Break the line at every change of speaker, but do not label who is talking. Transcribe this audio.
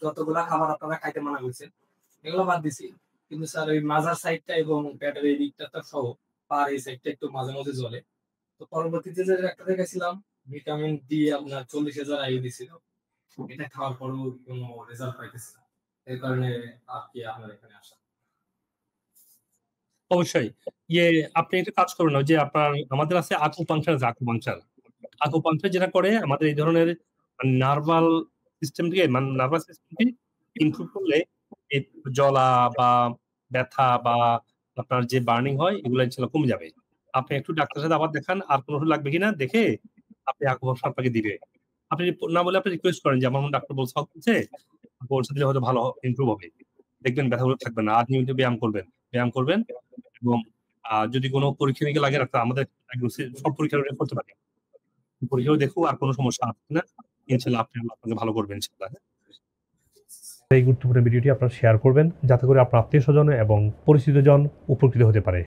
যতগুলা খাবার আপনারা খাইতে মানা করছেন, এগুলো বাদ দিছি। কিন্তু স্যার ওই মাজার সাইডটা এবং পেটের এই দিকটা সহ পার এই সাইডটা একটু মাঝে, মাঝে জ্বলে। তো পরবর্তীতে যে ডাক্তার দেখাইছিলাম, ভিটামিন ডি আপনার ৪০,০০০ আইইউ দিছিল। এটা খাওয়ার পরেও কোনো রেজাল্ট পাইতেছি না। এর কারণে আরকি আপনার এখানে আসা।
অবশ্যই। ইয়ে আপনি একটা কাজ করবেন ওই যে আপনার আমাদের আছে আকুপাংচার আছে আকুপাংচার। আকুপাংচার যেটা করে আমাদের এই ধরনের নার্ভাল সিস্টেমকে মানে নার্ভাস সিস্টেমকে ইমপ্রুভ করলে এই জ্বলা বা ব্যথা বা আপনার যে বার্নিং হয় এগুলো ইনশাআল্লাহ কমে যাবে। আপনি একটু ডাক্তারের সাথে আবার দেখান আর কোনো ওষুধ লাগবে কিনা দেখে আপনি আকুপাংচার আপনাকে দিবে। আপনি না বলে আপনি রিকোয়েস্ট করেন যে আমার ডাক্তার বলছে বলছে দিলে হয়তো ভালো ইমপ্রুভ হবে। দেখবেন ব্যথাগুলো থাকবে না। আর নিয়মিত ব্যায়াম করবেন এবং যদি কোনো পরীক্ষা নিরীক্ষা লাগে ডাক্তার আমাদের একদম সব পরীক্ষা করতে পারি। পরীক্ষাও দেখো আর কোনো সমস্যা আছে কিনা। ইনশাআল্লাহ আপনি আপনাকে ভালো করবেন ইনশাআল্লাহ। এই গুরুত্বপূর্ণ ভিডিওটি আপনারা শেয়ার করবেন যাতে করে আপনার আত্মীয়স্বজন এবং পরিচিতজন উপকৃত হতে পারে।